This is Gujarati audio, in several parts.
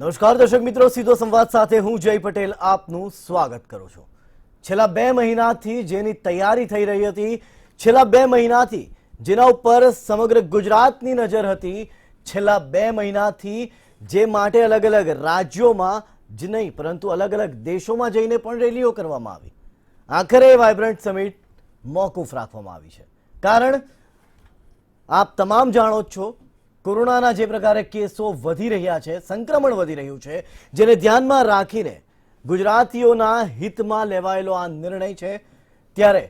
નમસ્કાર દર્શક મિત્રો, સીધો સંવાદ સાથે હું જય પટેલ આપનું સ્વાગત કરું છું। છેલ્લા 2 મહિનાથી જેની તૈયારી થઈ રહી હતી, છેલ્લા 2 મહિનાથી જેના ઉપર સમગ્ર ગુજરાતની નજર હતી, છેલ્લા 2 મહિનાથી જે માટે અલગ અલગ રાજ્યોમાં જ નહીં પરંતુ અલગ અલગ દેશોમાં જઈને પણ રેલીઓ કરવામાં આવી, આખરે વાઇબ્રન્ટ સમિટ મોકૂફ રાખવામાં આવી છે। કારણ આપ તમામ જાણો જ છો, કોરોનાના જે પ્રકારે કેસો વધી રહ્યા છે, સંક્રમણ વધી રહ્યું છે, જેને ધ્યાનમાં રાખીને ગુજરાતીઓના હિતમાં લેવાયેલો આ નિર્ણય છે। ત્યારે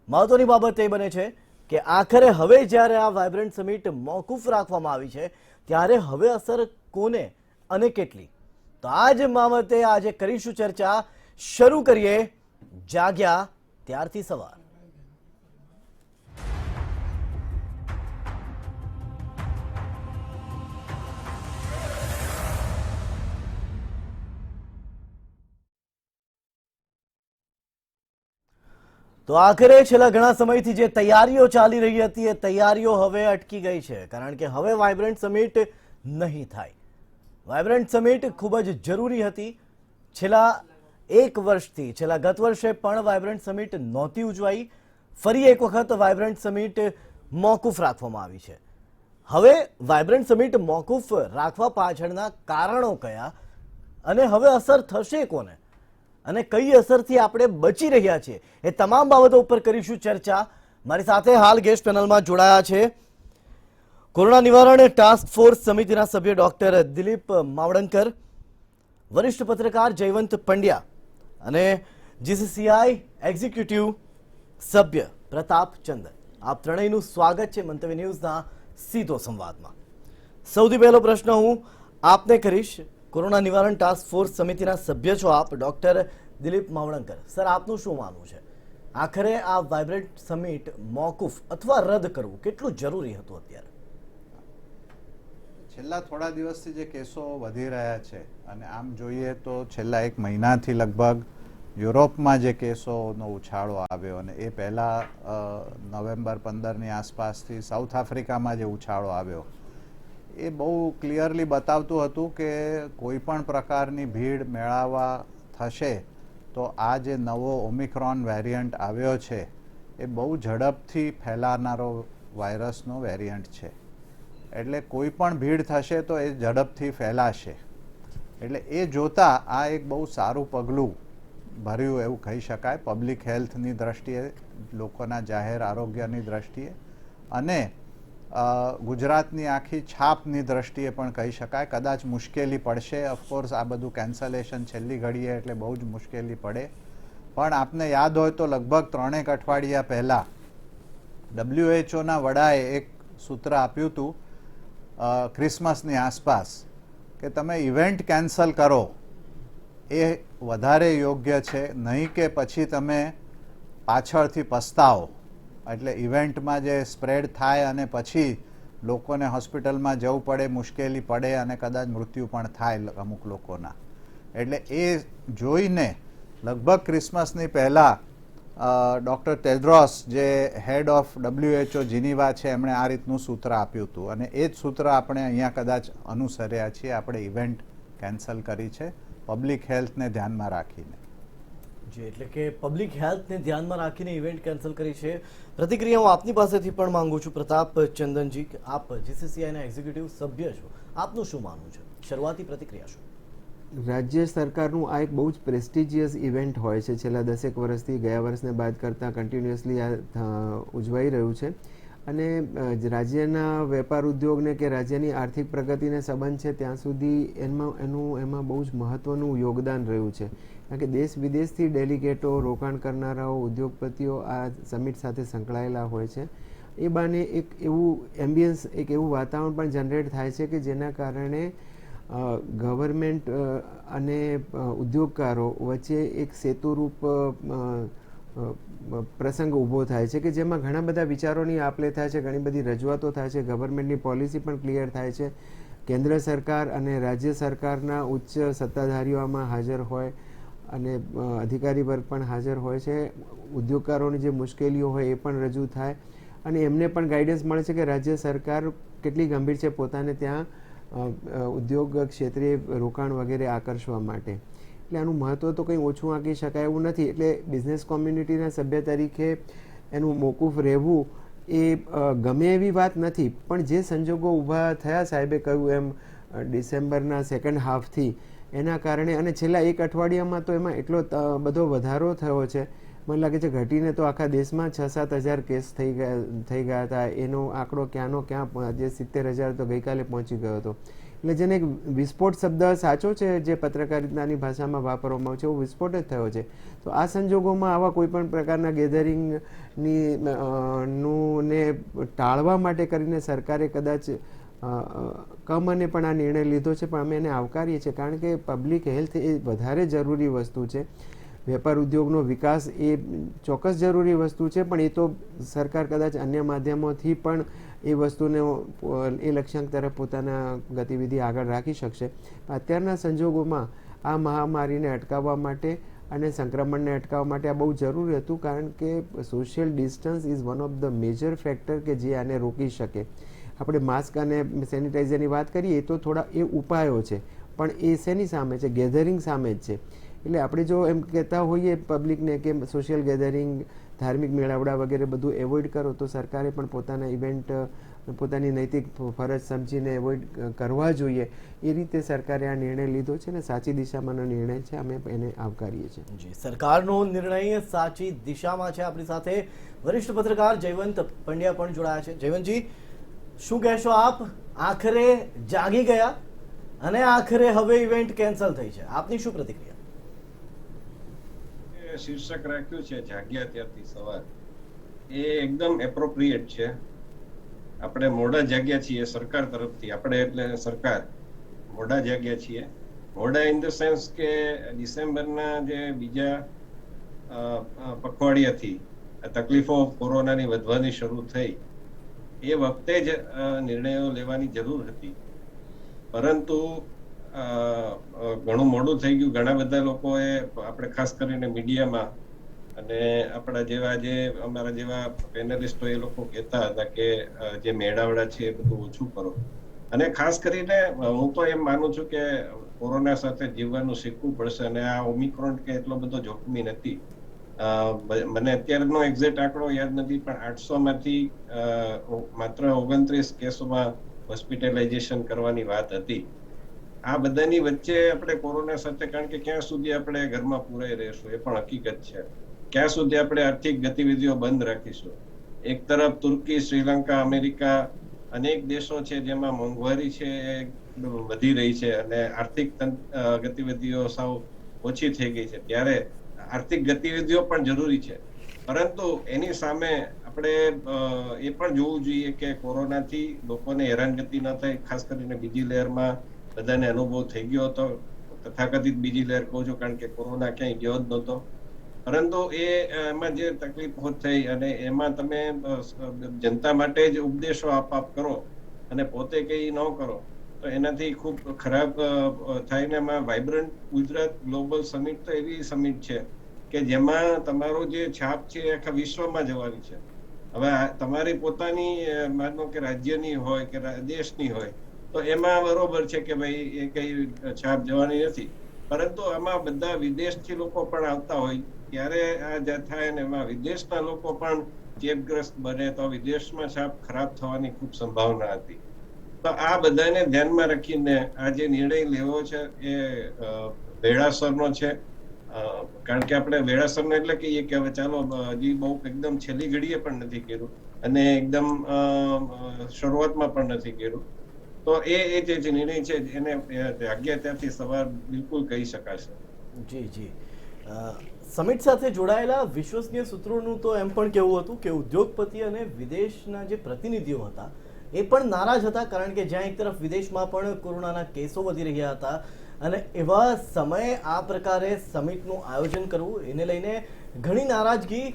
મહત્વની બાબત એ બને છે કે આખરે હવે જ્યારે આ વાઇબ્રન્ટ સમિટ મોકૂફ રાખવામાં આવી છે, ત્યારે હવે અસર કોને અને કેટલી, તો આ જ બાબતે આજે કરીશું ચર્ચા। શરૂ કરીએ જાગ્યા ત્યારથી સવાર। તો આખરે છેલ્લા ઘણા સમયથી જે તૈયારીઓ ચાલી રહી હતી, એ તૈયારીઓ હવે અટકી ગઈ છે, કારણ કે હવે વાઇબ્રન્ટ સમિટ નહીં થાય। વાઇબ્રન્ટ સમિટ ખૂબ જ જરૂરી હતી। છેલ્લા 1 વર્ષથી, છેલ્લા ગત વર્ષે પણ વાઇબ્રન્ટ સમિટ નહોતી ઉજવાઈ, ફરી એક વખત વાઇબ્રન્ટ સમિટ મોકૂફ રાખવામાં આવી છે। હવે વાઇબ્રન્ટ સમિટ મોકૂફ રાખવા પાછળના કારણો કયા અને હવે અસર થશે કોને અને કઈ અસરથી આપણે બચી રહ્યા છીએ, એ તમામ બાબતો ઉપર કરીશું ચર્ચા। મારી સાથે હાલ ગેસ્ટ પેનલમાં જોડાયા છે કોરોના નિવારણ ટાસ્ક ફોર્સ સમિતિના સભ્ય ડોક્ટર દિલીપ માવડંકર, વરિષ્ઠ પત્રકાર જયવંત પંડ્યા અને જીસીસીઆઈ એક્ઝિક્યુટિવ સભ્ય પ્રતાપ ચંદન। આપ ત્રણેયનું સ્વાગત છે મંતવ્ય ન્યૂઝના સીધો સંવાદમાં। સૌથી પહેલો પ્રશ્ન હું આપને કરીશ। કોરોના નિવારણ ટાસ્ક ફોર્સ સમિતિના સભ્ય છો આપ, ડોક્ટર દિલીપ માવડંકર, સર આપનું શું માનવું છે, આખરે આ વાઇબ્રન્ટ સમિટ મોકૂફ અથવા રદ કરવું કેટલું જરૂરી હતું? અત્યારે છેલ્લા થોડા દિવસથી જે કેસો વધી રહ્યા છે અને આમ જોઈએ તો છેલ્લા 1 મહિનાથી લગભગ યુરોપમાં જે કેસોનો ઉછાળો આવ્યો અને એ પહેલાં નવેમ્બર 15ની આસપાસથી સાઉથ આફ્રિકામાં જે ઉછાળો આવ્યો, એ બહુ ક્લિયરલી બતાવતું હતું કે કોઈ પણ પ્રકારની ભીડ મેળાવા થશે તો આ જે નવો ઓમિક્રોન વેરિયન્ટ આવ્યો છે એ બહુ ઝડપથી ફેલાનારો વાયરસનો વેરિયન્ટ છે, એટલે કોઈ પણ ભીડ થશે તો એ ઝડપથી ફેલાશે। એટલે એ જોતાં આ એક બહુ સારું પગલું ભર્યું એવું કહી શકાય પબ્લિક હેલ્થની દ્રષ્ટિએ, લોકોના જાહેર આરોગ્યની દ્રષ્ટિએ અને ગુજરાતની આખી છાપની દ્રષ્ટિએ પણ કહી શકાય। કદાચ મુશ્કેલી પડશે, ઓફકોર્સ આ બધું કેન્સલેશન છેલ્લી ઘડીએ એટલે બહુ જ મુશ્કેલી પડે, પણ આપને યાદ હોય તો લગભગ 3 અઠવાડિયા પહેલાં WHO વડાએ એક સૂત્ર આપ્યું હતું ક્રિસમસની આસપાસ કે તમે ઇવેન્ટ કેન્સલ કરો એ વધારે યોગ્ય છે, નહીં કે પછી તમે પાછળથી પસ્તાવો। એટલે ઇવેન્ટમાં જે સ્પ્રેડ થાય અને પછી લોકોને હોસ્પિટલમાં જવું પડે, મુશ્કેલી પડે અને કદાચ મૃત્યુ પણ થાય અમુક લોકોના। એટલે એ જોઈને લગભગ ક્રિસમસની પહેલાં ડૉક્ટર ટેડ્રોસ જે હેડ ઓફ WHO જીનીવા છે, એમણે આ રીતનું સૂત્ર આપ્યું હતું અને એ જ સૂત્ર આપણે અહીંયા કદાચ અનુસર્યા છીએ। આપણે ઇવેન્ટ કેન્સલ કરી છે પબ્લિક હેલ્થને ધ્યાનમાં રાખીને। જી, એટલે કે પબ્લિક હેલ્થને ધ્યાનમાં રાખીને ઇવેન્ટ કેન્સલ કરી છે। પ્રતિક્રિયા હું આપની પાસેથી પણ માંગુ છું પ્રતાપ ચંદનજી, આપ જીસીસીઆઈના એક્ઝિક્યુટિવ સભ્ય છો, આપનું શું માનવું છે, શરૂઆતી પ્રતિક્રિયા શું? રાજ્ય સરકારનું આ એક બહુ જ પ્રેસ્ટિજિયસ ઇવેન્ટ હોય છે, છેલ્લા 10 વર્ષથી ગયા વર્ષને બાદ કરતાં કન્ટિન્યુઅસલી આ ઉજવાઈ રહ્યું છે અને રાજ્યના વેપાર ઉદ્યોગને કે રાજ્યની આર્થિક પ્રગતિને સંબંધ છે ત્યાં સુધી એમાં બહુ જ મહત્ત્વનું યોગદાન રહ્યું છે, કારણ કે દેશ વિદેશથી ડેલિગેટો, રોકાણ કરનારાઓ, ઉદ્યોગપતિઓ આ સમિટ સાથે સંકળાયેલા હોય છે। એ બાને એક એવું એમ્બિયન્સ, એક એવું વાતાવરણ પણ જનરેટ થાય છે કે જેના કારણે ગવર્મેન્ટ અને ઉદ્યોગકારો વચ્ચે એક સેતુરૂપ પ્રસંગ ઊભો થાય છે કે જેમાં ઘણા બધા વિચારોની આપ-લે થાય છે, ઘણી બધી રજૂઆતો થાય છે, ગવર્મેન્ટની પોલિસી પણ ક્લિયર થાય છે, કેન્દ્ર સરકાર અને રાજ્ય સરકારના ઉચ્ચ સત્તાધારીઓ આમાં હાજર હોય અને અધિકારી વર્ગ પણ હાજર હોય છે, ઉદ્યોગકારોની જે મુશ્કેલીઓ હોય એ પણ રજૂ થાય અને એમને પણ ગાઈડન્સ મળે છે કે રાજ્ય સરકાર કેટલી ગંભીર છે પોતાને ત્યાં ઉદ્યોગ ક્ષેત્રે રોકાણ વગેરે આકર્ષવા માટે. એટલે આનું મહત્ત્વ તો કંઈ ઓછું આંકી શકાય એવું નથી. એટલે બિઝનેસ કોમ્યુનિટીના સભ્ય તરીકે એનું મોકૂફ રહેવું એ ગમે એવી વાત નથી, પણ જે સંજોગો ઊભા થયા સાહેબે કહ્યું એમ ડિસેમ્બરના સેકન્ડ હાફથી, એના કારણે અને છેલ્લા એક અઠવાડિયામાં તો એમાં એટલો બધો વધારો થયો છે. મને લાગે છે ઘટીને તો આખા દેશમાં 6-7 હજાર કેસ થઈ ગયા હતા. એનો આંકડો ક્યાંનો ક્યાં આજે 70,000 તો ગઈકાલે પહોંચી ગયો હતો. એટલે જેને એક વિસ્ફોટ શબ્દ સાચો છે જે પત્રકારિતાની ભાષામાં વાપરવામાં આવે છે, એવો વિસ્ફોટ જ થયો છે. તો આ સંજોગોમાં આવા કોઈ પણ પ્રકારના ગેધરિંગની ને ટાળવા માટે કરીને સરકારે કદાચ કમને પણ આ નિર્ણય લીધો છે, પણ અમે એને આવકારીએ છીએ, કારણ કે પબ્લિક હેલ્થ એ વધારે જરૂરી વસ્તુ છે. વેપાર ઉદ્યોગનો વિકાસ એ ચોક્કસ જરૂરી વસ્તુ છે, પણ એ તો સરકાર કદાચ અન્ય માધ્યમોથી પણ એ વસ્તુને એ લક્ષ્યાંક તરફ પોતાના ગતિવિધિ આગળ રાખી શકશે. અત્યારના સંજોગોમાં આ મહામારીને અટકાવવા માટે અને સંક્રમણને અટકાવવા માટે આ બહુ જરૂરી હતું, કારણ કે social distance is one of the major factor કે જે આને રોકી શકે. આપણે માસ્ક અને સેનિટાઈઝરની વાત કરીએ તો થોડા એ ઉપાયો છે, પણ એ શેની સામે છે? ગેધરિંગ સામે જ છે. એટલે આપણે જો એમ કહેતા હોઈએ પબ્લિકને કે સોશિયલ ગેધરિંગ, ધાર્મિક મેળાવડા વગેરે બધું એવોઇડ કરો, તો સરકારે પણ પોતાના ઇવેન્ટ પોતાની નૈતિક ફરજ સમજીને એવોઇડ કરવા જોઈએ. એ રીતે સરકારે આ નિર્ણય લીધો છે ને સાચી દિશામાંનો નિર્ણય છે, અમે એને આવકારીએ છીએ. જી, સરકારનો નિર્ણય સાચી દિશામાં છે. આપણી સાથે વરિષ્ઠ પત્રકાર જયવંત પંડ્યા પણ જોડાયા છે. જયવંતજી, શું કહેશો આપ? આખરે જાગી ગયા અને આખરે હવે ઇવેન્ટ કેન્સલ થઈ છે, આપની શું પ્રતિક્રિયા? શીર્ષક રાખ્યું છે જાગ્યા ત્યારથી સવાર, એ એકદમ એપ્રોપ્રિએટ છે. આપણે મોડા જાગ્યા છીએ સરકાર તરફથી, આપણે એટલે સરકાર મોડા જાગ્યા છીએ. મોડા ઇન ધ સેન્સ કે ડિસેમ્બરના જે બીજા પખવાડિયાથી તકલીફો કોરોનાની વધવાની શરૂ થઈ, એ વખતે જ નિર્ણયો લેવાની જરૂર હતી, પરંતુ ઘણું મોડું થઈ ગયું. ઘણા બધા લોકોએ, આપણે ખાસ કરીને મીડિયામાં અને આપણા જેવા જે અમારા જેવા પેનલિસ્ટો, એ લોકો કહેતા હતા કે જે મેળાવડા છે એ બધું ઓછું કરો. અને ખાસ કરીને હું તો એમ માનું છું કે કોરોના સાથે જીવવાનું શીખવું પડશે. અને આ ઓમિક્રોન કે એટલો બધો જોખમી નથી. મને અત્યારનો એક્ઝેક્ટ આંકડો યાદ નથી, પણ 800 માંથી માત્ર 29 કેસોમાં હોસ્પિટલાઇઝેશન કરવાની વાત હતી. આ બધાની વચ્ચે આપણે કોરોના સાથે, કારણ કે ક્યાં સુધી આપણે ઘરમાં પૂરાઈ રહીશું એ પણ હકીકત છે. ક્યાં સુધી આપણે આર્થિક ગતિવિધિઓ બંધ રાખીશું? એક તરફ તુર્કી, શ્રીલંકા, અમેરિકા, અનેક દેશો છે જેમાં મોંઘવારી છે એ વધી રહી છે અને આર્થિક ગતિવિધિઓ સાવ ઓછી થઈ ગઈ છે. ત્યારે આર્થિક ગતિવિધિઓ પણ જરૂરી છે, પરંતુ એની સામે આપણે એ પણ જોવું જોઈએ કે કોરોનાથી લોકોને હેરાનગતિ ન થાય. ખાસ કરીને બીજી લહેરમાં બધાને અનુભવ થઈ ગયો હતો, તથાકથિત બીજી લહેર કહું છું, કારણ કે કોરોના ક્યાંય ગયો જ નહોતો. પરંતુ એમાં જે તકલીફો થઈ અને એમાં તમે જનતા માટે જ ઉપદેશો આપ કરો અને પોતે કઈ ન કરો, તો એનાથી ખૂબ ખરાબ થાય. ને એમાં વાઇબ્રન્ટ ગુજરાત ગ્લોબલ સમિટ તો એવી સમિટ છે કે જેમાં તમારો જે છાપ છે એ આખા વિશ્વમાં જવાની છે. હવે તમારી પોતાની માનો કે રાજ્યની હોય કે દેશની હોય તો એમાં બરોબર છે કે ભાઈ એ કઈ છાપ જવાની નથી, પરંતુ આમાં બધા વિદેશથી લોકો પણ આવતા હોય ત્યારે આ થાય ને એમાં વિદેશના લોકો પણ ચેપગ્રસ્ત બને તો વિદેશમાં છાપ ખરાબ થવાની ખૂબ સંભાવના હતી. તો આ બધાને ધ્યાનમાં રાખીને આ જે નિર્ણય લેવો છે એ વેળાસરનો છે. કારણ કે આપણે વેળાસરનો એટલે કહીએ કે હવે ચાલો હજી બહુ એકદમ છેલ્લી ઘડીએ પણ નથી કર્યું અને એકદમ શરૂઆતમાં પણ નથી કર્યું. તો એ જે નિર્ણય છે એને જાગ્યા ત્યાંથી સવાર બિલકુલ કહી શકાશે. જી જી, સમિટ સાથે જોડાયેલા વિશ્વસનીય સૂત્રોનું તો એમ પણ કહેવું હતું કે ઉદ્યોગપતિ અને વિદેશના જે પ્રતિનિધિઓ હતા એ પણ નારાજ હતા, કારણ કે જ્યાં એક તરફ વિદેશમાં પણ કોરોનાના કેસો વધી રહ્યા હતા અને એવા સમયે આ પ્રકારે સમિટનું આયોજન કરવું એને લઈને ઘણી નારાજગી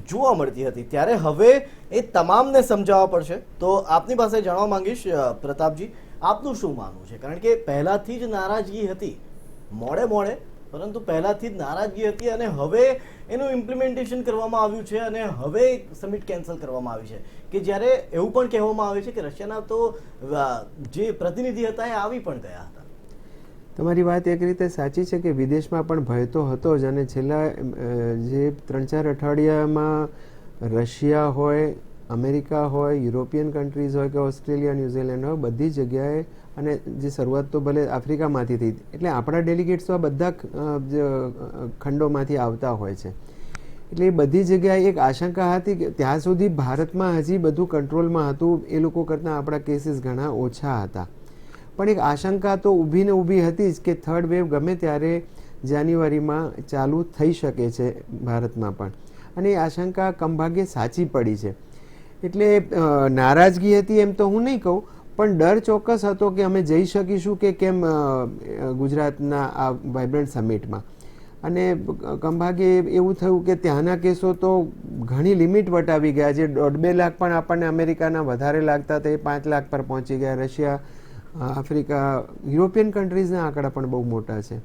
જોવા મળતી હતી. ત્યારે હવે એ તમામને સમજાવવા પડશે. તો આપની પાસે જાણવા માંગીશ પ્રતાપજી, આપનું શું માનવું છે? કારણ કે પહેલાથી જ નારાજગી હતી, મોડે પરંતુ પહેલાથી જ નારાજગી હતી અને હવે એનું ઇમ્પ્લિમેન્ટેશન કરવામાં આવ્યું છે અને હવે સમિટ કેન્સલ કરવામાં આવી છે, કે જ્યારે એવું પણ કહેવામાં આવે છે કે રશિયાના તો જે પ્રતિનિધિ હતા એ આવી પણ ગયા હતા. તમારી વાત એક રીતે સાચી છે કે વિદેશમાં પણ ભય તો હતો જ, અને છેલ્લા જે 3-4 અઠવાડિયામાં રશિયા હોય, અમેરિકા હોય, યુરોપિયન કન્ટ્રીઝ હોય કે ઓસ્ટ્રેલિયા, ન્યૂઝીલેન્ડ હોય, બધી જગ્યાએ, અને જે શરૂઆત તો ભલે આફ્રિકામાંથી થઈ, એટલે આપણા ડેલિગેટ્સ તો આ બધા ખંડોમાંથી આવતા હોય છે. એટલે એ બધી જગ્યાએ એક આશંકા હતી કે ત્યાં સુધી ભારતમાં હજી બધું કંટ્રોલમાં હતું, એ લોકો કરતાં આપણા કેસીસ ઘણા ઓછા હતા. પણ એક આશંકા તો ઊભી ને ઊભી હતી જ કે થર્ડ વેવ ગમે ત્યારે જાન્યુઆરીમાં ચાલુ થઈ શકે છે ભારતમાં પણ, અને એ આશંકા કમભાગ્યે સાચી પડી છે. એટલે નારાજગી હતી એમ તો હું નહીં કહું, પણ ડર ચોક્કસ હતો કે અમે જઈ શકીશું કે કેમ ગુજરાતના આ વાઇબ્રન્ટ સમિટમાં. અને કમભાગ્યે એવું થયું કે ત્યાંના કેસો તો ઘણી લિમિટ વટાવી ગયા. જે 1.5-2 લાખ પણ આપણને અમેરિકાના વધારે લાગતા હતા એ 5 લાખ પર પહોંચી ગયા. રશિયા, આફ્રિકા, યુરોપિયન કન્ટ્રીઝના આંકડા પણ બહુ મોટા છે.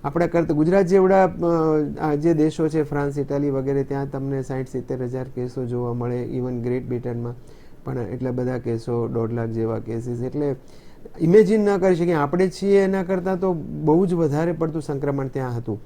આપણા કરતાં ગુજરાત જેવડા જે દેશો છે, ફ્રાન્સ, ઇટાલી વગેરે, ત્યાં તમને 60-70 હજાર કેસો જોવા મળે. ઇવન ગ્રેટ બ્રિટનમાં પણ એટલા બધા કેસો, 1.5 લાખ જેવા કેસીસ. એટલે ઇમેજિન ન કરી શકીએ. આપણે છીએ એના કરતાં તો બહુ જ વધારે પડતું સંક્રમણ ત્યાં હતું.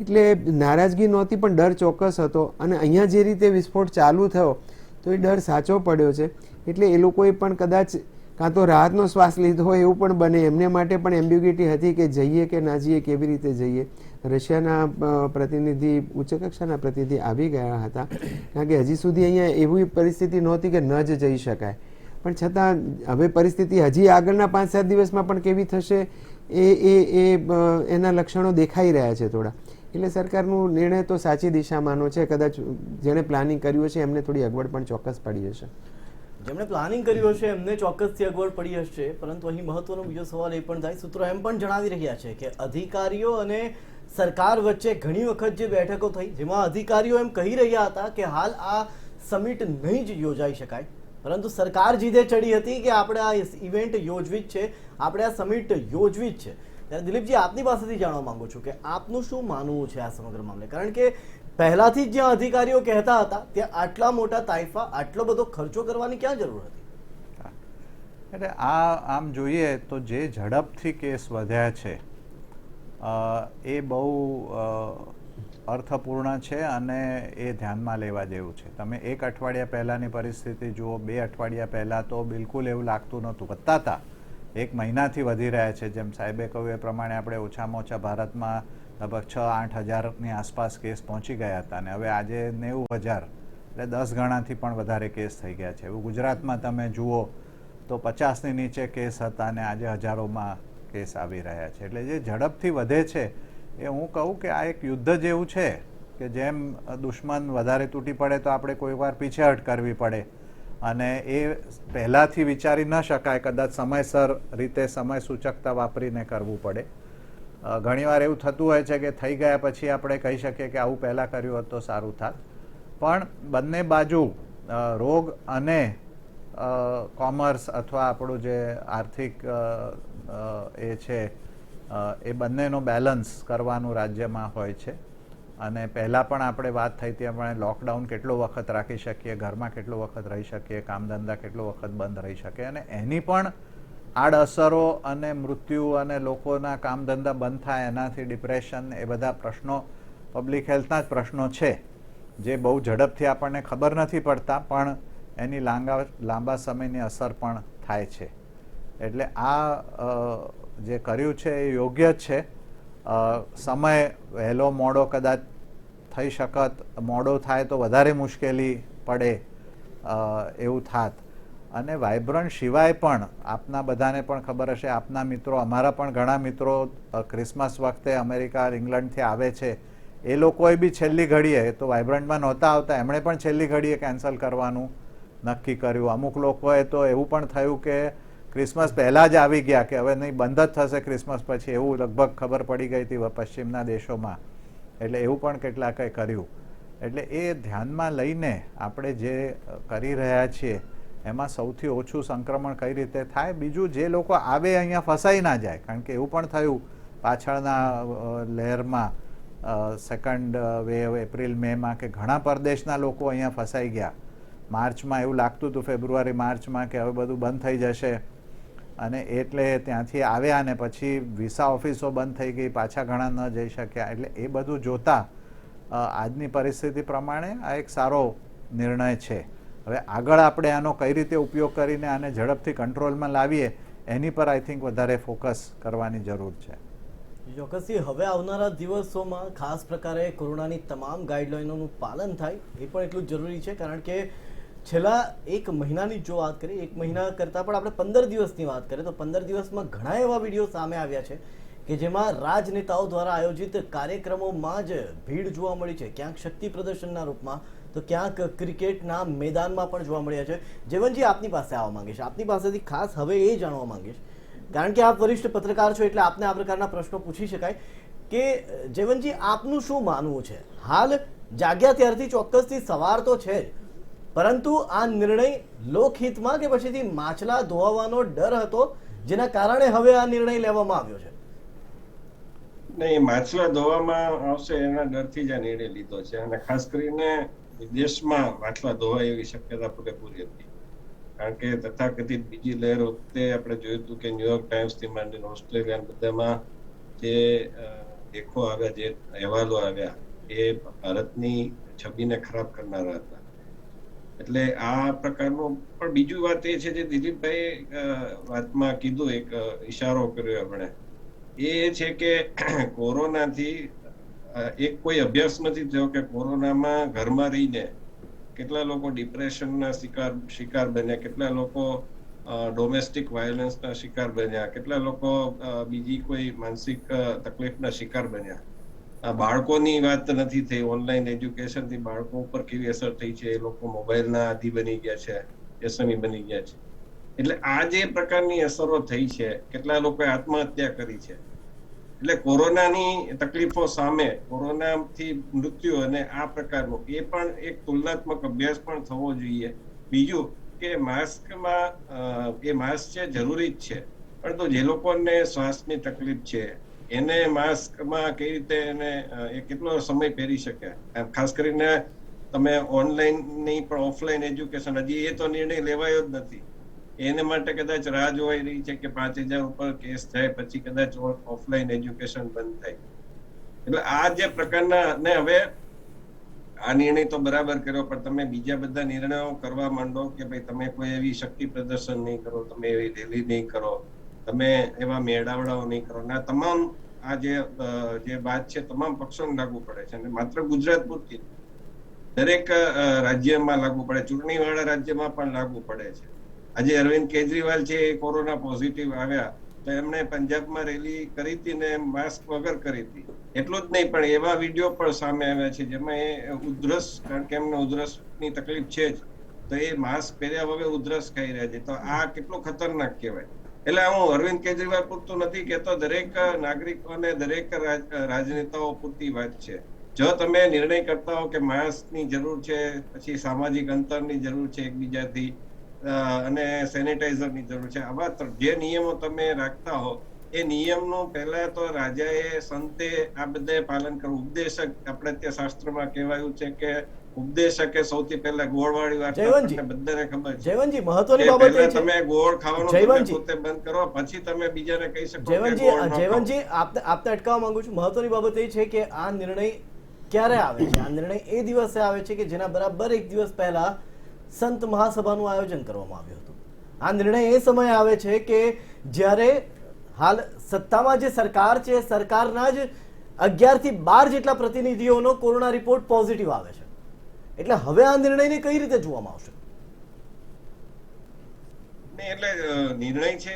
એટલે નારાજગી નહોતી, પણ ડર ચોક્કસ હતો. અને અહીંયા જે રીતે વિસ્ફોટ ચાલુ થયો તો એ ડર સાચો પડ્યો છે. એટલે એ લોકોએ પણ કદાચ કાં તો રાહતનો શ્વાસ લીધો હોય એવું પણ બને. એમને માટે પણ એમ્બ્યુગિટી હતી કે જઈએ કે ના જઈએ, કેવી રીતે જઈએ. રશિયાના પ્રતિનિધિ, ઉચ્ચ કક્ષાના પ્રતિનિધિ આવી ગયા હતા, કારણ કે હજી સુધી અહીંયા એવી પરિસ્થિતિ નહોતી કે ન જ જઈ શકાય. પણ છતાં હવે પરિસ્થિતિ હજી આગળના 5-7 દિવસમાં પણ કેવી થશે એના લક્ષણો દેખાઈ રહ્યા છે થોડા. એટલે સરકારનો નિર્ણય તો સાચી દિશામાંનો છે. કદાચ જેણે પ્લાનિંગ કર્યું હશે એમને થોડી અગવડ પણ ચોક્કસ પડી હશે. જેમણે પ્લાનિંગ કર્યું હશે એમને ચોક્કસથી અગવડ પડી હશે. પરંતુ અહીં મહત્વનો બીજો સવાલ એ પણ થાય, સૂત્રો એમ પણ જણાવી રહ્યા છે કે અધિકારીઓ અને સરકાર વચ્ચે ઘણી વખત જે બેઠકો થઈ, જેમાં અધિકારીઓ એમ કહી રહ્યા હતા કે હાલ આ સમિટ નહીં જ યોજાઈ શકાય, પરંતુ સરકાર જીદે ચડી હતી કે આપણે આ ઇવેન્ટ યોજવી જ છે, આપણે આ સમિટ યોજવી જ છે. ત્યારે દિલીપજી, આપની પાસેથી જાણવા માંગુ છું કે આપનું શું માનવું છે આ સમગ્ર મામલે? કારણ કે પહેલાથી જ જ્યાં અધિકારીઓ કહેતા હતા ત્યાં આટલા મોટા તાઇફા, આટલો બધો ખર્ચો કરવાની ક્યાં જરૂર હતી? એટલે આમ જોઈએ તો જે ઝડપથી કેસ વધ્યા છે એ બહુ અર્થપૂર્ણ છે અને એ ધ્યાનમાં લેવા જેવું છે. તમે 1 અઠવાડિયા પહેલાંની પરિસ્થિતિ જુઓ, 2 અઠવાડિયા પહેલાં તો બિલકુલ એવું લાગતું નહોતું. વધતા હતા, 1 મહિનાથી વધી રહ્યા છે. જેમ સાહેબે કહ્યું એ પ્રમાણે આપણે ઓછામાં ઓછા ભારતમાં લગભગ 6-8 હજારની આસપાસ કેસ પહોંચી ગયા હતા, અને હવે આજે 90,000, એટલે 10 ગણાથી પણ વધારે કેસ થઈ ગયા છે. એવું ગુજરાતમાં તમે જુઓ તો 50ની નીચે કેસ હતા અને આજે હજારોમાં કેસ આવી રહ્યા છે. એટલે જે ઝડપથી વધે છે એ હું કહું કે આ એક યુદ્ધ જેવું છે કે જેમ દુશ્મન વધારે તૂટી પડે તો આપણે કોઈ વાર પીછેહટ કરવી પડે, અને એ પહેલાંથી વિચારી ન શકાય. કદાચ સમયસર રીતે સમય સૂચકતા વાપરીને કરવું પડે. ઘણીવાર એવું થતું હોય છે કે થઈ ગયા પછી આપણે કહી શકીએ કે આવું પહેલાં કર્યું હોત તો સારું થાત. પણ બંને બાજુ રોગ અને કોમર્સ અથવા આપણું જે આર્થિક એ છે એ બંનેનો બેલેન્સ કરવાનું રાજ્યમાં હોય છે. અને પહેલાં પણ આપણે વાત થઈ ત્યાં પણ લોકડાઉન કેટલો વખત રાખી શકીએ, ઘરમાં કેટલો વખત રહી શકીએ, કામ ધંધા કેટલો વખત બંધ રહી શકે, અને એની પણ આડઅસરો અને મૃત્યુ અને લોકોના કામ ધંધા બંધ થાય એનાથી ડિપ્રેશન, એ બધા પ્રશ્નો પબ્લિક હેલ્થના જ પ્રશ્નો છે જે બહુ ઝડપથી આપણને ખબર નથી પડતા, પણ એની લાંબા સમયની અસર પણ થાય છે. એટલે આ જે કર્યું છે એ યોગ્ય જ છે. સમય વહેલો મોડો કદાચ થઈ શકત, મોડો થાય તો વધારે મુશ્કેલી પડે એવું થાત. અને વાઇબ્રન્ટ સિવાય પણ આપના બધાને પણ ખબર હશે, આપના મિત્રો, અમારા પણ ઘણા મિત્રો ક્રિસમસ વખતે અમેરિકા, ઇંગ્લેન્ડથી આવે છે. એ લોકોએ બી છેલ્લી ઘડીએ, તો વાઇબ્રન્ટમાં નહોતા આવતા, એમણે પણ છેલ્લી ઘડીએ કેન્સલ કરવાનું નક્કી કર્યું. અમુક લોકોએ તો એવું પણ થયું કે ક્રિસમસ પહેલાં જ આવી ગયા કે હવે નહીં, બંધ જ થશે ક્રિસમસ પછી, એવું લગભગ ખબર પડી ગઈ હતી પશ્ચિમના દેશોમાં. એટલે એવું પણ કેટલાકે કર્યું. એટલે એ ધ્યાનમાં લઈને આપણે જે કરી રહ્યા છીએ એમાં સૌથી ઓછું સંક્રમણ કઈ રીતે થાય. બીજું, જે લોકો આવે અહીંયા ફસાઈ ના જાય, કારણ કે એવું પણ થયું પાછળના લહેરમાં સેકન્ડ વેવ એપ્રિલ મેમાં કે ઘણા પરદેશના લોકો અહીંયા ફસાઈ ગયા. માર્ચમાં એવું લાગતું હતું, ફેબ્રુઆરી માર્ચમાં, કે હવે બધું બંધ થઈ જશે, અને એટલે ત્યાંથી આવ્યા અને પછી વિસા ઓફિસો બંધ થઈ ગઈ, પાછા ઘણા ન જઈ શક્યા. એટલે એ બધું જોતા આજની પરિસ્થિતિ પ્રમાણે આ એક સારો નિર્ણય છે. હવે આગળ આપણે આનો કઈ રીતે ઉપયોગ કરીને આને ઝડપથી કંટ્રોલમાં લાવીએ એની પર આઈ થિંક વધારે ફોકસ કરવાની જરૂર છે. ચોક્કસથી હવે આવનારા દિવસોમાં ખાસ પ્રકારે કોરોનાની તમામ ગાઈડલાઈનોનું પાલન થાય એ પણ એટલું જરૂરી છે, કારણ કે છેલ્લા એક મહિનાની જો વાત કરીએ, એક મહિના કરતાં પણ આપણે 15 દિવસની વાત કરીએ તો 15 દિવસમાં ઘણા એવા વિડીયો સામે આવ્યા છે કે જેમાં રાજનેતાઓ દ્વારા આયોજિત કાર્યક્રમોમાં જ ભીડ જોવા મળી છે, ક્યાંક શક્તિ પ્રદર્શનના રૂપમાં તો ક્યાંક ક્રિકેટના મેદાનમાં પણ જોવા મળ્યા છે. જીવનજી, આપની પાસે આવવા માંગીશ, આપની પાસેથી ખાસ હવે એ જાણવા માંગીશ, કારણ કે આપ વરિષ્ઠ પત્રકાર છો એટલે આપને આ પ્રકારના પ્રશ્નો પૂછી શકાય કે જીવનજી, આપનું શું માનવું છે? હાલ જાગ્યા ત્યારથી ચોક્કસથી સવાર તો છે જ, પરંતુ આ નિર્ણય લોકહિતમાં કે પછીથી માછલા ધોવાનો ડર હતો જેના કારણે હવે આ નિર્ણય લેવામાં આવ્યો છે? નહીં, માછલા ધોવામાં આવશે એના ડરથી જ આ નિર્ણય લીધો છે, અને ખાસ કરીને વિદેશમાં માછલા ધોવાય એવી શક્યતા પૂરેપૂરી હતી, કારણ કે તથાકથિત બીજી લહેર વખતે આપણે જોયું હતું કે ન્યુયોર્ક ટાઈમ્સ થી માંડીને ઓસ્ટ્રેલિયા બધામાં જે દેખો આવ્યા, જે અહેવાલો આવ્યા, એ ભારતની છબીને ખરાબ કરનારા હતા. એટલે આ પ્રકારનું પણ બીજું વાત એ છે જે દિલીપભાઈ વાતમાં કીધું, એક ઈશારો કર્યો આપણે, એ છે કે કોરોનાથી એક કોઈ અભ્યાસ નથી થયો કે કોરોનામાં ઘરમાં રહીને કેટલા લોકો ડિપ્રેશનના શિકાર બન્યા, કેટલા લોકો ડોમેસ્ટિક વાયોલન્સના શિકાર બન્યા, કેટલા લોકો બીજી કોઈ માનસિક તકલીફના શિકાર બન્યા. બાળકોની વાત નથી થઈ, ઓનલાઈન એજ્યુકેશનથી બાળકો ઉપર કેવી અસર થઈ છે, એ લોકો મોબાઈલના આદિ બની ગયા છે, વ્યસની બની ગયા છે. એટલે આ જે પ્રકારની અસરો થઈ છે, કેટલા લોકોએ આત્મહત્યા કરી છે. એટલે કોરોનાની તકલીફો સામે, કોરોનાથી મૃત્યુ અને આ પ્રકારનો એ પણ એક તુલનાત્મક અભ્યાસ પણ થવો જોઈએ. બીજું કે માસ્કમાં એ માસ્ક છે જરૂરી જ છે, પરંતુ જે લોકોને શ્વાસની તકલીફ છે એને માસ્કમાં કઈ રીતે એને એ કેટલો સમય પહેરી શકે? ખાસ કરીને તમે ઓનલાઈન નહીં પણ ઓફલાઈન એજ્યુકેશન, હજી એ તો નિર્ણય લેવાયો જ નથી. એને માટે કદાચ રાહ જોવાઈ રહી છે કે 5,000 ઉપર કેસ થાય પછી કદાચ ઓફલાઈન એજ્યુકેશન બંધ થાય. એટલે આ જે પ્રકારના, ને હવે આ નિર્ણય તો બરાબર કર્યો, પણ તમે બીજા બધા નિર્ણયો કરવા માંડો કે ભાઈ તમે કોઈ એવી શક્તિ પ્રદર્શન નહીં કરો, તમે એવી રેલી નહીં કરો, તમે એવા મેળાવડાઓ નહીં કરો. ના, તમામ આ જે વાત છે તમામ પક્ષોને લાગુ પડે છે, અને માત્ર ગુજરાત પૂરતી દરેક રાજ્યમાં લાગુ પડે, ચૂંટણી વાળા રાજ્યમાં પણ લાગુ પડે છે. આજે અરવિંદ કેજરીવાલ છે એ કોરોના પોઝિટિવ આવ્યા તો એમણે પંજાબમાં રેલી કરી હતી ને માસ્ક વગર કરી હતી. એટલું જ નહીં પણ એવા વિડીયો પણ સામે આવ્યા છે જેમાં એ ઉધરસ, કારણ કે એમને ઉધરસની તકલીફ છે જ, તો એ માસ્ક પહેર્યા વગર ઉધરસ ખાઈ રહ્યા છે. તો આ કેટલું ખતરનાક કહેવાય. એટલે હું અરવિંદ કેજરીવાલ પૂરતું નથી કહેતો, દરેક નાગરિકોને, દરેક રાજનેતાઓ પૂરતી વાત છે. જો તમે નિર્ણય કરતા હો કે માસ્કની જરૂર છે, પછી સામાજિક અંતરની જરૂર છે એકબીજાથી, અને સેનિટાઈઝરની જરૂર છે, આવા જે નિયમો તમે રાખતા હો એ નિયમનું પહેલા તો રાજાએ, સંતે આ બધાએ પાલન કરવું. ઉપદેશક, આપણે ત્યાં શાસ્ત્રમાં કહેવાયું છે કે ઉપદેશકે સૌથી પહેલા ગોળવાળી વાત બધાને ખબર છે. જયવંતજી, મહત્વની બાબત એ છે તમે ગોળ ખાવાનું પોતે બંધ કરો, પછી તમે બીજાને કહી શકો. જયવંતજી, આપને અટકાવવા માંગુ છું. મહત્વની બાબત એ છે કે આ નિર્ણય ક્યારે આવે છે? આ નિર્ણય એ દિવસે આવે છે કે જેના બરાબર એક દિવસ પહેલા સંત મહાસભાનું આયોજન કરવામાં આવ્યું હતું. આ નિર્ણય એ સમયે આવે છે કે જ્યારે હાલ સત્તામાં જે સરકાર છે, સરકારના જ 11 થી 12 જેટલા પ્રતિનિધિઓનો કોરોના રિપોર્ટ પોઝિટિવ આવે છે. એટલે હવે આ નિર્ણયને કઈ રીતે જોવામાં આવશે? એટલે નિર્ણય છે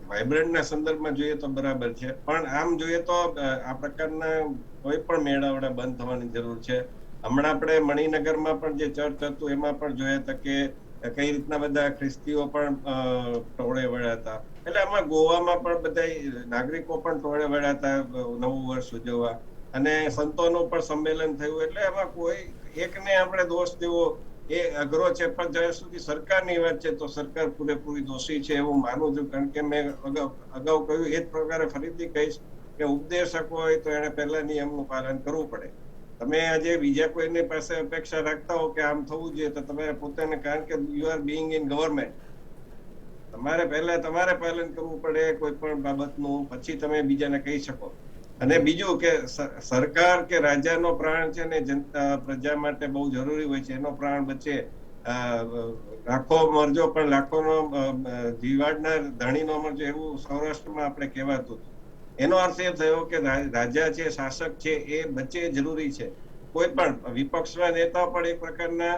વાઇબ્રન્ટના સંદર્ભમાં જોઈએ તો બરાબર છે, પણ આમ જોઈએ તો આ પ્રકારના કોઈ પણ મેળાવડા બંધ થવાની જરૂર છે. હમણાં આપણે મણિનગરમાં પણ જે ચર્ચ હતું એમાં પણ જોયા હતા કે કઈ રીતના બધા ખ્રિસ્તીઓ પણ ટોળે વળ્યા હતા. એટલે આમાં ગોવામાં પણ બધા નાગરિકો પણ ટોળે વળ્યા હતા નવું વર્ષ ઉજવવા, અને સંતોનું પણ સંમેલન થયું. એટલે એમાં કોઈ એકને આપણે દોષ દેવો એ અઘરો છે, પણ જ્યાં સુધી સરકારની વાત છે તો સરકાર પૂરેપૂરી દોષી છે એવું માનું છું. કારણ કે મેં અગાઉ કહ્યું એ જ પ્રકારે ફરીથી કહીશ કે ઉપદેશક હોય તો એને પહેલા નિયમનું પાલન કરવું પડે. તમે આજે બીજા કોઈની પાસે અપેક્ષા રાખતા હો કે આમ થવું જોઈએ તો તમે પોતાને, કારણ કે you are being in government, તમારે પહેલા તમારે પાલન કરવું પડે કોઈ પણ બાબતનું, પછી તમે બીજાને કહી શકો. અને બીજું કે સરકાર કે રાજાનો પ્રાણ છે ને જનતા પ્રજા માટે બહુ જરૂરી હોય છે, એનો પ્રાણ બચે. લાખો મરજો પણ લાખોનો જીવાડનાર ધણીનો મરજો, એવું સૌરાષ્ટ્રમાં આપણે કહેવાતું હતું. એનો અર્થ એ થયો કે રાજા છે, શાસક છે, એ બચે જરૂરી છે. કોઈ પણ વિપક્ષના નેતાઓ પણ એક પ્રકારના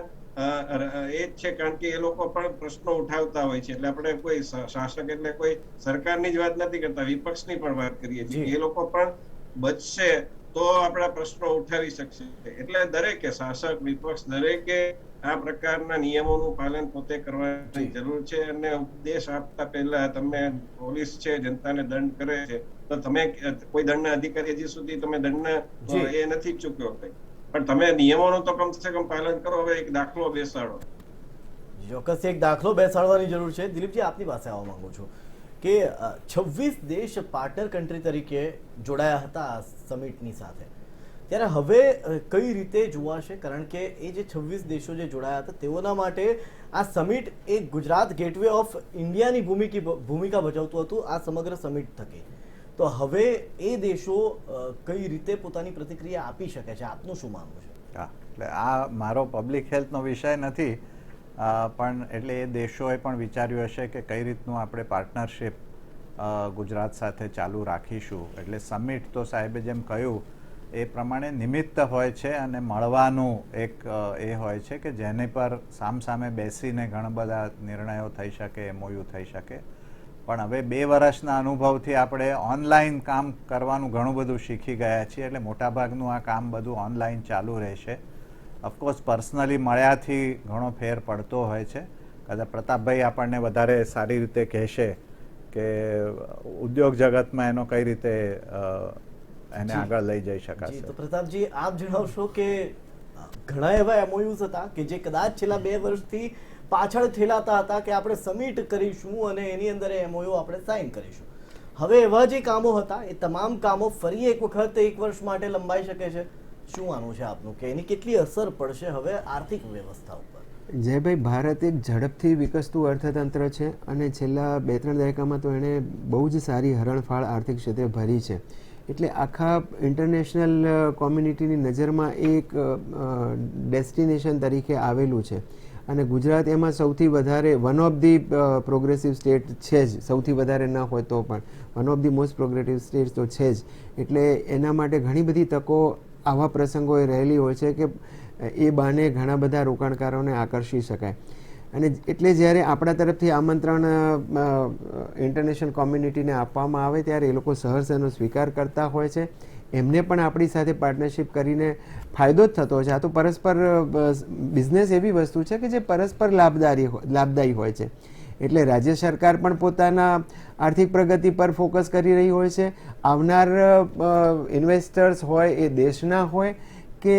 એ જ છે, કારણ કે એ લોકો પણ પ્રશ્નો ઉઠાવતા હોય છે. એટલે આપણે કોઈ શાસક એટલે કોઈ સરકારની જ વાત નથી કરતા, વિપક્ષની પણ વાત કરીએ છીએ. એ લોકો પણ બચશે તો આપણા પ્રશ્નો ઉઠાવી શકશે. એટલે દરેકે, શાસક વિપક્ષ દરેકે આ પ્રકારના નિયમોનું પાલન પોતે કરવાની જરૂર છે. અને ઉપદેશ આપતા પહેલા, તમે પોલીસ છે જનતાને દંડ કરે છે તો તમે કોઈ દંડના અધિકારી હજી સુધી તમે દંડના એ નથી ચૂક્યો કઈ, પણ તમે નિયમોનું તો કમસે કમ પાલન કરો. હવે એક દાખલો બેસાડો. ચોક્કસ એક દાખલો બેસાડવાની જરૂર છે. દિલીપજી, આપની પાસે આવવા માંગુ છું કે 26 દેશ પાર્ટનર કન્ટ્રી તરીકે જોડાયા હતા આ સમિટની સાથે, ત્યારે હવે કઈ રીતે જોવાશે? કારણ કે એ જે 26 દેશો જે જોડાયા હતા તેઓના માટે આ સમિટ એક ગુજરાત ગેટવે ઓફ ઇન્ડિયાની ભૂમિકા ભજવતું હતું આ સમગ્ર સમિટ થકી. તો હવે એ દેશો કઈ રીતે પોતાની પ્રતિક્રિયા આપી શકે છે? આપનું શું માનવું છે? હા, એટલે આ મારો પબ્લિક હેલ્થનો વિષય નથી, પણ એટલે એ દેશોએ પણ વિચાર્યું હશે કે કઈ રીતનું આપણે પાર્ટનરશિપ ગુજરાત સાથે ચાલુ રાખીશું. એટલે સમિટ તો સાહેબે જેમ કહ્યું એ પ્રમાણે નિમિત્ત હોય છે અને મળવાનું એક એ હોય છે કે જેની પર સામસામે બેસીને ઘણા બધા નિર્ણયો થઈ શકે, MOU થઈ શકે. પણ હવે 2 વર્ષના અનુભવથી આપણે ઓનલાઈન કામ કરવાનું ઘણું બધું શીખી ગયા છીએ. એટલે મોટાભાગનું આ કામ બધું ઓનલાઈન ચાલુ રહેશે. ઓફકોર્સ પર્સનલી મળ્યાથી ઘણો ફેર પડતો હોય છે. કદાચ પ્રતાપભાઈ આપણને વધારે સારી રીતે કહેશે કે ઉદ્યોગ જગતમાં એનો કઈ રીતે એને આગળ લઈ જઈ શકાશે. તો પ્રતાપજી, આપ જણાવશો કે ઘણા એવા MOUs હતા કે જે કદાચ છેલ્લા 2 વર્ષથી પાછળ ઠેલાતા હતા કે આપણે સમિટ કરીશું અને એની અંદર MOU આપણે સાઇન કરીશું. હવે એવા જે કામો હતા એ તમામ કામો ફરી એક વખત 1 વર્ષ માટે લંબાઈ શકે છે. શું માનવું છે આપનું કે એની કેટલી અસર પડશે હવે આર્થિક વ્યવસ્થા ઉપર? જયભાઈ, ભારત એક ઝડપથી વિકસતું અર્થતંત્ર છે અને છેલ્લા 2-3 દાયકામાં તો એણે બહુ જ સારી હરણફાળ આર્થિક ક્ષેત્રે ભરી છે. એટલે આખા ઇન્ટરનેશનલ કોમ્યુનિટીની નજરમાં એક ડેસ્ટિનેશન તરીકે આવેલું છે. અને ગુજરાત એમાં સૌથી વધારે one of the progressive state છે જ, સૌથી વધારે ન હોય તો પણ one of the most progressive state તો છે જ. એટલે એના માટે ઘણી બધી તકો આવા પ્રસંગોએ રહેલી હોય છે કે એ બહાને ઘણા બધા રોકાણકારોને આકર્ષી શકાય. અને એટલે જ્યારે આપણા તરફથી આમંત્રણ ઇન્ટરનેશનલ કોમ્યુનિટીને આપવામાં આવે ત્યારે એ લોકો સહર્ષ એનો સ્વીકાર કરતા હોય છે. એમને પણ આપણી સાથે પાર્ટનરશિપ કરીને ફાયદો જ થતો હોય છે. આ તો પરસ્પર બિઝનેસ એવી વસ્તુ છે કે જે પરસ્પર લાભદાયી હોય છે. એટલે રાજ્ય સરકાર પણ પોતાના આર્થિક પ્રગતિ પર ફોકસ કરી રહી હોય છે. આવનાર ઇન્વેસ્ટર્સ હોય એ દેશના હોય કે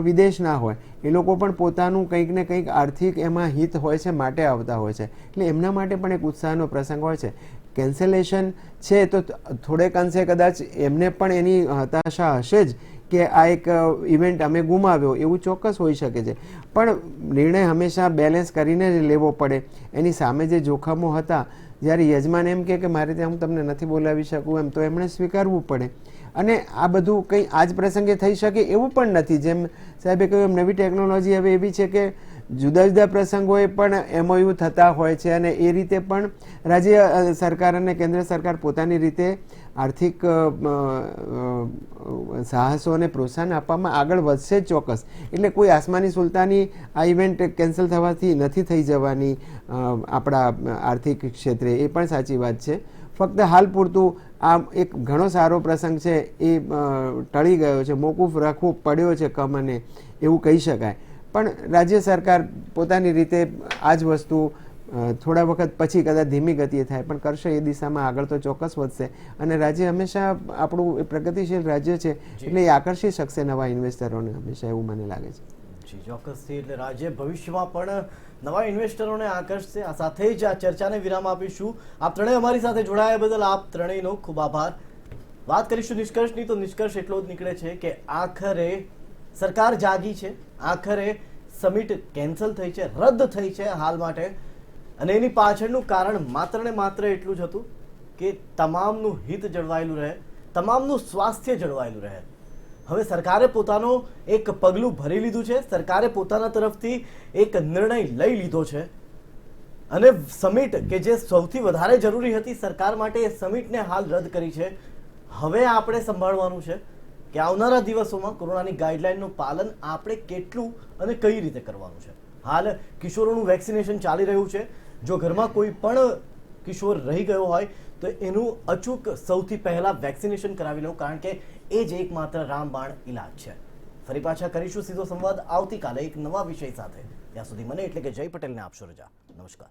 વિદેશના હોય, એ લોકો પણ પોતાનું કંઈક ને કંઈક આર્થિક એમાં હિત હોય છે માટે આવતા હોય છે. એટલે એમના માટે પણ એક ઉત્સાહનો પ્રસંગ હોય છે. કેન્સલેશન છે તો થોડેક અંશે કદાચ એમને પણ એની હતાશા હશે જ કે આ એક ઇવેન્ટ અમે ગુમાવ્યો, એવું ચોક્કસ હોઈ શકે છે. પણ નિર્ણય હંમેશા બેલેન્સ કરીને લેવો પડે. એની સામે જે જોખમો હતા, જ્યારે યજમાન એમ કે મારે ત્યાં હું તમને નથી બોલાવી શકું એમ, તો એમણે સ્વીકારવું પડે. અને આ બધું કંઈ આ જ પ્રસંગે થઈ શકે એવું પણ નથી. જેમ સાહેબે કહ્યું એમ નવી ટેકનોલોજી હવે એવી છે કે જુદા જુદા પ્રસંગોએ પણ MOU થતા હોય છે અને એ રીતે પણ રાજ્ય સરકાર અને કેન્દ્ર સરકાર પોતાની રીતે આર્થિક સાહસોને પ્રોત્સાહન આપવામાં આગળ વધશે જ ચોક્કસ. એટલે કોઈ આસમાની સુલતાની આ ઇવેન્ટ કેન્સલ થવાથી નથી થઈ જવાની આપણા આર્થિક ક્ષેત્રે, એ પણ સાચી વાત છે. ફક્ત હાલ પૂરતું આ એક ઘણો સારો પ્રસંગ છે એ ટળી ગયો છે, મોકૂફ રાખવો પડ્યો છે કમને, એવું કહી શકાય. પણ રાજ્ય સરકાર પોતાની રીતે આ જ વસ્તુ થોડા વખત પછી કદાચ ધીમી ગતિએ થાય પણ કરશે એ દિશામાં આગળ તો ચોક્કસ વધશે. અને રાજ્ય હંમેશા આપણું પ્રગતિશીલ રાજ્ય છે એટલે એ આકર્ષી શકશે નવા ઇન્વેસ્ટરોને હંમેશા, એવું મને લાગે છે. જી ચોક્કસથી. એટલે રાજ્ય ભવિષ્યમાં પણ નવા ઇન્વેસ્ટરોને આકર્ષશે. આ સાથે જ આ ચર્ચાને વિરામ આપીશું. આપ ત્રણેય અમારી સાથે જોડાયા બદલ આપ ત્રણેયનો ખૂબ આભાર. વાત કરીશું નિષ્કર્ષની, તો નિષ્કર્ષ એટલો જ નીકળે છે કે આખરે સરકાર જાગી છે, આખરે સમિટ કેન્સલ થઈ છે, રદ થઈ છે હાલ માટે, અને એની પાછળનું કારણ માત્ર ને માત્ર એટલું જ હતું કે તમામનું હિત જળવાયેલું રહે, તમામનું સ્વાસ્થ્ય જળવાયેલું રહે. હવે સરકારે પોતાનો એક પગલું ભરી લીધું છે, સરકારે પોતાના તરફથી એક નિર્ણય લઈ લીધો છે, અને સમિટ કે જે સૌથી વધારે જરૂરી હતી સરકાર માટે, એ સમિટને હાલ રદ કરી છે. હવે આપણે સંભાળવાનું છે કે આવનારા દિવસોમાં કોરોનાની ગાઈડલાઈનનું પાલન આપણે કેટલું અને કઈ રીતે કરવાનું છે. હાલ કિશોરોનું વેક્સિનેશન ચાલી રહ્યું છે. જો ઘરમાં કોઈ પણ કિશોર રહી ગયો હોય તો એનું અચૂક સૌથી પહેલા વેક્સિનેશન કરાવી લો, કારણ કે એ જ એકમાત્ર રામબાણ ઈલાજ છે. ફરી પાછા કરીશું સીધો સંવાદ આવતીકાલે એક નવા વિષય સાથે. ત્યાં સુધી મને એટલે કે જય પટેલને આપશો રજા. નમસ્કાર.